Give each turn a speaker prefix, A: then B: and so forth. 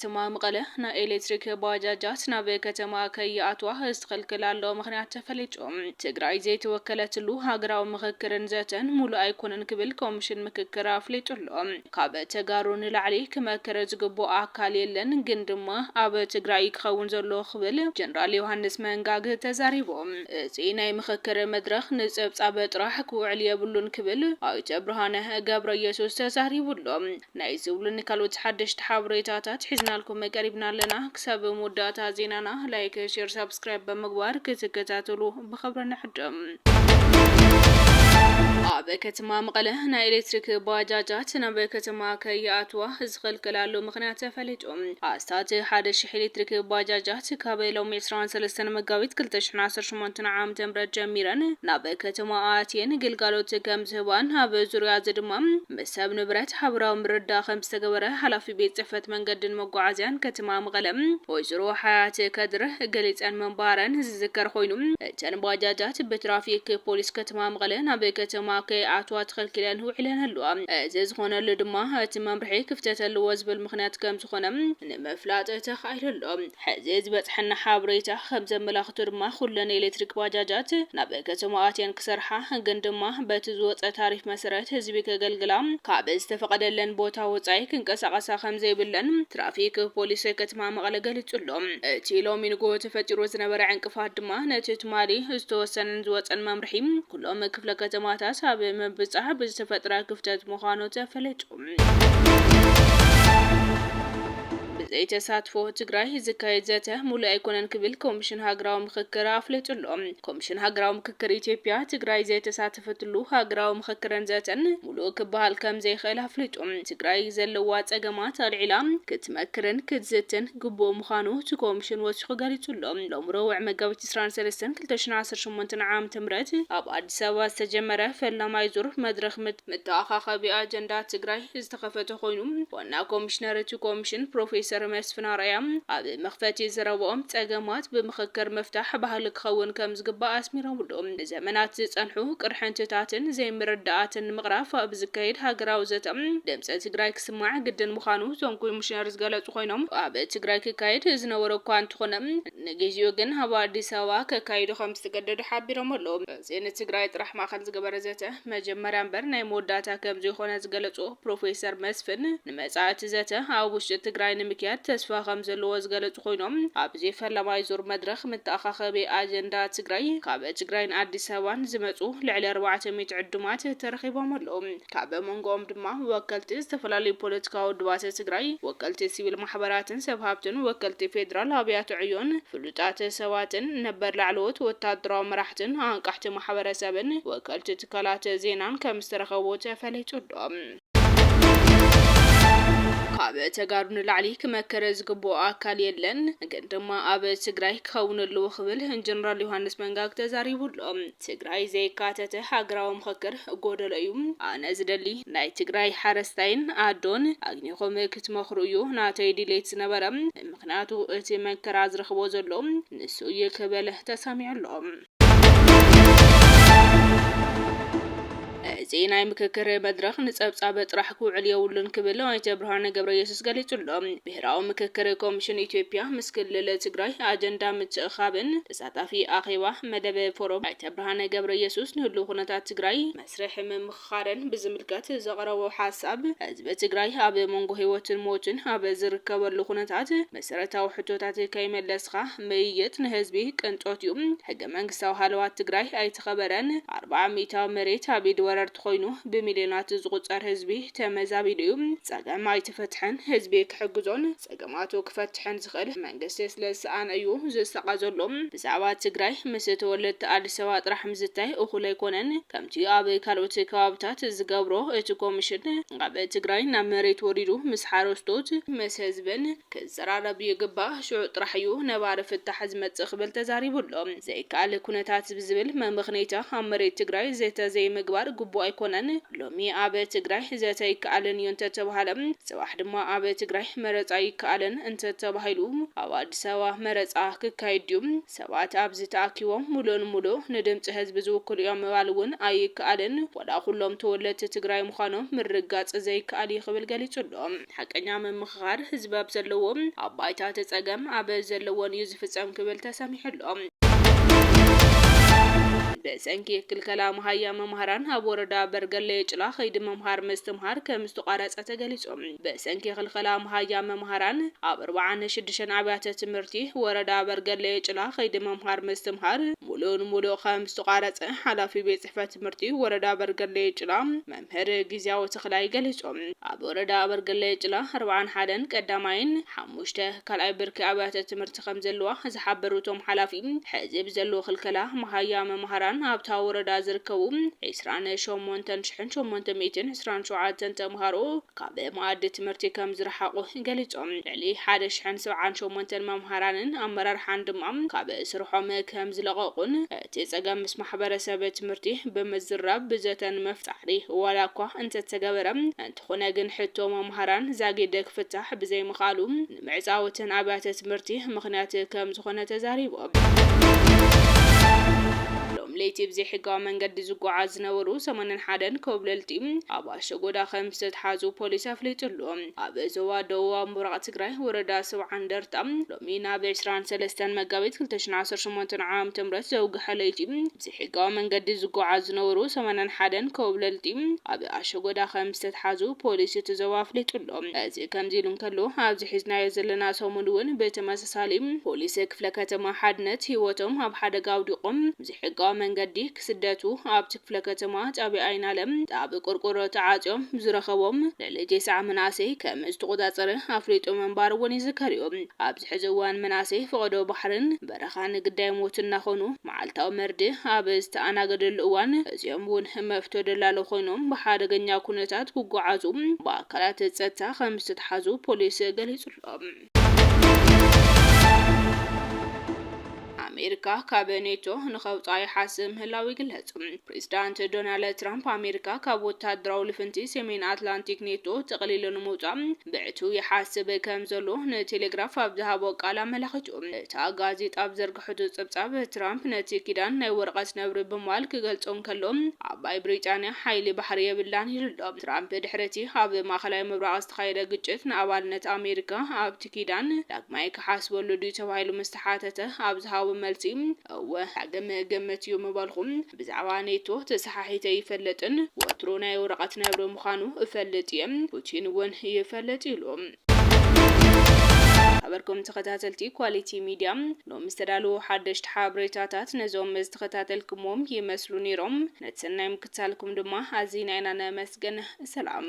A: ከተማ መቀለ ናይ ኤሌክትሪክ ባጃጃት ናብ ከተማ ከይኣትዋ ዝተከልከላሎ ምክንያት ተፈሊጦም ትግራይ ዘይተወከለትሉ ሃገራዊ ምክክርን ዘተን ሙሉእ ኣይኮነን ክብል ኮሚሽን ምክክር ኣፍሊጡሎ ካብ ተጋሩ ንላዕሊ ክመክር ዝግብኦ ኣካል የለን ግን ድማ ኣብ ትግራይ ክኸውን ዘሎ ክብል ጀነራል ዮሃንስ መንጋግ ተዛሪቦም እዚ ናይ ምክክር መድረክ ንፀብጻበ ጥራሕ ክውዕል የብሉን ክብል ኣይተ ብርሃነ ገብረ ኢየሱስ ተዛሪቡሎ ናይ ዝብሉን ካልኦት ሓደሽቲ ሓበሬታታት ሒዝናልኩም ቀሪብና ኣለና ክሳብ ሙዳታ ዜናና ላይክ ሼር ሰብስክራይብ በመግባር ክትከታተሉ ብخبرنا ንሕድም ኣብ ከተማ መቀለ ናይ ኤሌክትሪክ ባጃጃት ናብ ከተማ ከይኣትዋ ዝከልከላሉ ምክንያት ተፈሊጦም ኣስታት 1000 ኤሌክትሪክ ባጃጃት ካብ ሎሚ 23 መጋቢት 2018 ዓም ጀሚረን ናብ ከተማ ኣትየን ግልጋሎት ከም ዝህባን ኣብ ዙርያ ዝድማ መሰብ ንብረት ሓበራዊ ምርዳ ከም ዝተገበረ ሓላፊ ቤት ጽሕፈት መንገድን መጓዓዝያን ከተማ መቀለ ወይዘሮ ሓያት ከድር ገሊፀን መንባረን ዝዝከር ኮይኑ እተን ባጃጃት በትራፊክ ፖሊስ ከተማ መቀለ ናብ ከተማ ከይኣትዋ ተከልኪለን ውዕለን ኣለዋ እዚ ዝኾነሉ ድማ እቲ መምርሒ ክፍተት ኣለዎ ዝብል ምክንያት ከም ዝኾነ ንምፍላጥ ተኻኢሉሎ ሕዚ ዝበፅሐና ሓበሬታ ከም ዘመላኽቱ ድማ ኩለን ኤሌክትሪክ ባጃጃት ናብ ከተማ ኣትየን ክሰርሓ ግን ድማ በቲ ዝወፀ ታሪፍ መሰረት ህዝቢ ከገልግላ ካብ ዝተፈቀደለን ቦታ ወፃኢ ክንቀሳቀሳ ከም ዘይብለን ትራፊክ ፖሊስ ከተማ መቀለ ገሊጹሎ እቲ ሎሚ ንጎ ተፈጢሩ ዝነበረ ዕንቅፋት ድማ ነቲ ትማሊ ዝተወሰነን ዝወፀን መምርሒ ኩሎም ክፍለ ከተማታት ኣብ ምብጻሕ ብዝተፈጥረ ክፍተት ምዃኑ ተፈለጡ ተሳትፎ ትግራይ ዝካየድ ዘተ ሙሉእ ኣይኮነን ክብል ኮሚሽን ሃገራዊ ምክክር ኣፍሊጡሎ ኮሚሽን ሃገራዊ ምክክር ኢትዮጵያ ትግራይ ዘይተሳተፈትሉ ሃገራዊ ምክክርን ዘተን ሙሉእ ክበሃል ከም ዘይኽእል ኣፍሊጡ ትግራይ ዘለዋ ፀገማት ኣልዒላ ክትመክርን ክትዝትን ግቡእ ምዃኑ እቲ ኮሚሽን ወሲኹ ገሊጹሎ ሎሚ ረቡዕ መጋቢት 23 2018 ዓም ትምረት ኣብ ኣዲስ ኣበባ ዝተጀመረ ፈላማይ ዙር መድረክ ምተኣኻኸቢ ኣጀንዳ ትግራይ ዝተኸፈተ ኮይኑ ዋና ኮሚሽነር እቲ ኮሚሽን ፕሮፌሰር መስፍን ኣርኣያ ኣብ መኽፈቲ ዝረብኦም ፀገማት ብምክክር መፍታሕ ባህሊ ክኸውን ከም ዝግባእ ኣስሚሮምሉ ንዘመናት ዝፀንሑ ቅርሕንትታትን ዘይምርዳእትን ንምቕራፍ ኣብ ዝካየድ ሃገራዊ ዘተ ድምፂ ትግራይ ክስማዕ ግድን ምዃኑ እቶም ኮሚሽነር ዝገለጹ ኮይኖም ኣብ ትግራይ ክካየድ ዝነበረ እኳ እንተኾነ ንግዚኡ ግን ኣብ ኣዲስ ኣበባ ከካይዱ ከም ዝተገደዱ ሓቢሮም ኣለዉ እዚ ንትግራይ ጥራሕ ማእከል ዝገበረ ዘተ መጀመርያ እምበር ናይ መወዳእታ ከም ዘይኮነ ዝገለጹ ፕሮፌሰር መስፍን ንመጻእቲ ዘተ ኣብ ውሽጢ ትግራይ ንምክያድ ተስፋ ከም ዘለዎ ዝገለጹ ኮይኖም ኣብዚ ፈላማይ ዙር መድረክ ምተኣኻኸቢ ኣጀንዳ ትግራይ ካብ ትግራይን ኣዲስ ኣበባን ዝመጹ ልዕሊ 400 ዕዱማት ተረኺቦም ኣለዉ ካብ መንጎኦም ድማ ወከልቲ ዝተፈላለዩ ፖለቲካዊ ውድባት ትግራይ ወከልቲ ሲቪል ማሕበራትን ሰብ ሃብትን ወከልቲ ፌደራል ኣብያተ ዕዮን ፍሉጣት ሰባትን ነበር ላዕለዎት ወታደራዊ መራሕትን ኣንቃሕቲ ማሕበረሰብን ወከልቲ ትካላት ዜናን ከም ዝተረኸቡ ተፈሊጡሎ ካብ ተጋሩ ንላዕሊ ክመክር ዝግብኦ ኣካል የለን ግን ድማ ኣብ ትግራይ ክኸውንሉ ክብል ጀነራል ዮሃንስ መንጋግ ተዛሪቡሎ ትግራይ ዘይካተተ ሃገራዊ ምክክር ጎደሎ እዩ ኣነ ዝደሊ ናይ ትግራይ ሓረስታይን ኣዶን ኣግኒኹም ክትመክሩ እዩ ናተይ ድሌት ዝነበረ ምክንያቱ እቲ መከራ ዝረኽቦ ዘሎ ንሱ እዩ ክብል ተሰሚዑሎ እዚ ናይ ምክክር መድረክ ንፀብጻበ ጥራሕ ክውዕል የብሉን ክብል ኣይተ ብርሃነ ገብረ ኢየሱስ ገሊጹሎ ብሄራዊ ምክክር ኮሚሽን ኢትዮጵያ ምስ ክልል ትግራይ ኣጀንዳ ምትእኻብን ተሳታፊ ኣኼባ መደበ ፎረም ኣይተ ብርሃነ ገብረ ኢየሱስ ንህሉ ኩነታት ትግራይ መስርሕ ምምኽኻርን ብዝምልከት ዘቕረቦ ሓሳብ ህዝቢ ትግራይ ኣብ መንጎ ህይወትን ሞትን ኣብ ዝርከበሉ ኩነታት መሰረታዊ ሕቶታት ከይመለስኻ ምይይጥ ንህዝቢ ቅንጦት እዩ ሕገ መንግስታዊ ሃለዋት ትግራይ ኣይተኸበረን 400 መሬት ኣብ ኢድ ወረርቲ ኮይኑ ብሚልዮናት ዝቁጸር ህዝቢ ተመዛቢሉ እዩ ፀገም ኣይተፈትሐን ህዝቢ ክሕግዞን ፀገማቱ ክፈትሐን ዝኽእል መንግስቲ ስለዝሰኣነ እዩ ዝሰቓዘሎ ብዛዕባ ትግራይ ምስ ተወለድቲ ኣዲስ ኣበባ ጥራሕ ምዝታይ እኹል ኣይኮነን ከምቲ ኣብ ካልኦት ከባቢታት ዝገብሮ እቲ ኮሚሽን ኣብ ትግራይ ናብ መሬት ወሪዱ ምስ ሓረስቶት ምስ ህዝብን ክዘራረብ ይግባእ ሽዑ ጥራሕ እዩ ነባሪ ፍታሕ ዝመጽእ ክብል ተዛሪቡሎ ዘይከኣል ኩነታት ብዝብል መምኽኔታ ኣብ መሬት ትግራይ ዘይምግባር ግቡእ ኣይኮነን ሎሚ ኣብ ትግራይ ዘተይ ከኣለን ተተባሃለም ጽባሕ ድማ ኣብ ትግራይ መረጻ ይከኣለን እንተ ተባሂሉ ኣብ አዲስ አበባ መረጻ ክካይድዮም ሰባት ኣብ ዝተኣኪቦም ሙሉ ንድምጽ ህዝቢ ዝውክሉ እዮም ባልውን ኣይከኣለን ወላ ኩሎም ተወለድቲ ትግራይ ምዃኖም ምርጋጽ ዘይከኣል ይኽብል ገሊጹሎም ሓቀኛ ምምኽኻር ህዝቢ ኣብ ዘለዎም ኣብ ባይታ ተጸገም ኣብ ዘለዎን እዩ ዝፍጸም ክብል ተሰሚሕሎም በሰንኪ ክልከላ መሃያ መምሃራን ኣብ ወረዳ በርገሌ ጭላ ኸይዲ መምሃር ምስትምሃር ከም ዝተቋረጸ ተገሊጾም በሰንኪ ክልከላ መሃያ መምሃራን ኣብ 46 ኣብያተ ትምህርቲ ወረዳ በርገሌ ጭላ ኸይዲ መምሃር ምስትምሃር ሙሉ ከም ዝተቋረጸ ሓላፊ ቤት ጽሕፈት ትምህርቲ ወረዳ በርገሌ ጭላ መምህር ግዚያዊ ተኽላይ ገሊጾም ኣብ ወረዳ በርገሌ ጭላ 41 ቀዳማይን 5 ካልኣይ ብርኪ ኣብያተ ትምህርቲ ከም ዘለዋ ዝሓበሩቶም ሓላፊ ሕዝብ ዘሎ ክልከላ መሃያ መምሃራን ኣብታ ወረዳ ዝርከቡ 28827 ተምሃሮ ካብ ማዕዲ ትምህርቲ ከም ዝረሓቁ ገሊጾም ልዕሊ 1078 መምሃራንን ኣመራርሓን ድማ ካብ ስርሖም ከም ዝለቐቁን እቲ ጸገም ምስ ማሕበረሰብ ትምህርቲ ብምዝራብ ብዘተን መፍጣሕሪ ዋላ እኳ እንተተገበረ እንትኾነ ግን ሕቶ መምሃራን ዛጊደ ክፍታሕ ብዘይ ምኻሉ ንምዕፃወትን ኣብያተ ትምህርቲ ምኽንያት ከም ዝኾነ ተዛሪቦም ለይቲ ብዘይ ሕጋዊ መንገዲ ዝጓዓዝ ዝነበሩ 81 ኮብለልቲ ኣብ ኣሸጎዳ ከም ዝተታሕዙ ፖሊስ ኣፍሊጡሎም ኣብ ዞባ ደቡብ ምብራቕ ትግራይ ወረዳ 70 ደርታ ሎሚ ናብ 23 መጋቢት 2018 ዓም ትምረት ዘውግሐ ለይቲ ብዘይ ሕጋዊ መንገዲ ዝጓዓዝ ዝነበሩ 81 ኮብለልቲ ኣብ ኣሸጎዳ ከም ዝተታሕዙ ፖሊስ ዞባ ኣፍሊጡሎም እዚ ከምዚ ኢሉ እንከሎ ኣብዚ ሒዝናዮ ዘለና ሰሙን እውን ብተመሳሳሊ ፖሊስ ክፍለ ከተማ ሓድነት ህይወቶም ኣብ ሓደጋ ኣውዲቖም ብዘይ ሕጋዊ መንገዲ ክስደቱ ኣብ ክፍለ ከተማ ጫቢ ኣይናለም ኣብ ቆርቆሮ ተዓጽዮም ዝረኸቦም ለለጀሳ መናእሰይ ከም ዝተቆጻጸረ ኣፍሊጦ መንባር እውን ይዝከርዮም ኣብ ዝሕዝዋን መናእሰይ ፍቕዶ ባሕርን በረኻን ግዳይ ሞት እናኾኑ መዓልታዊ መርዲ ኣብ ዝተኣናገደሉ እዋን እዚኦም እውን መፍቶ ደላሎ ኮይኖም ብሓደገኛ ኩነታት ክጓዓዙ ብኣካላት ጸጥታ ከም ዝተታሕዙ ፖሊስ ገሊጹሎም አሜሪካ ካብ ኔቶ ንኸውፃኢ ሓስብ ምህላው ይግለጽ ፕሬዝዳንት ዶናልድ ትራምፕ አሜሪካ ካብ ወታደራዊ ልፍንቲ ሰሜን አትላንቲክ ኔቶ ተቐሊሉ ንምውጻእ ብዕቱ ይሓስብ ከም ዘሎ ንቴሌግራፍ ኣብ ዝሃቦ ቃል ኣመላኺቱ እታ ጋዜጣ ኣብ ዘርግሕቱ ጸብጻብ ትራምፕ ነቲ ኪዳን ናይ ወረቐት ነብሪ ብምባል ክገልጾም ከሎም ኣባይ ብሪጣንያ ሓይሊ ባሕሪ የብላን ይብሎም ትራምፕ ድሕረቲ ኣብ ማእኸላይ ምብራቕ ዝተኻየደ ግጭት ንኣባልነት አሜሪካ ኣብቲ ኪዳን ዳግማይ ክሓስበሉ ድዩ ተባሂሉ ምስተሓተተ ኣብ ዝሃቦ መልሲ ዳግም ገመት እዩ ምባልኹም ብዛዕባ ኔቶ ተሰሓሒተ ይፈለጥን ወትሮ ናይ ወረቐት ነብሪ ምዃኑ እፈልጥ እየ ፑቲን እውን ይፈለጥ ኢሎም خبركم تخاتلتي كواليتي ميديا لو مستدالو حدشت حابريتاتات نزوم مستخاتلكموم يمسلو نيروم نتسنايم كتالكم دما عزينا انا مسجن سلام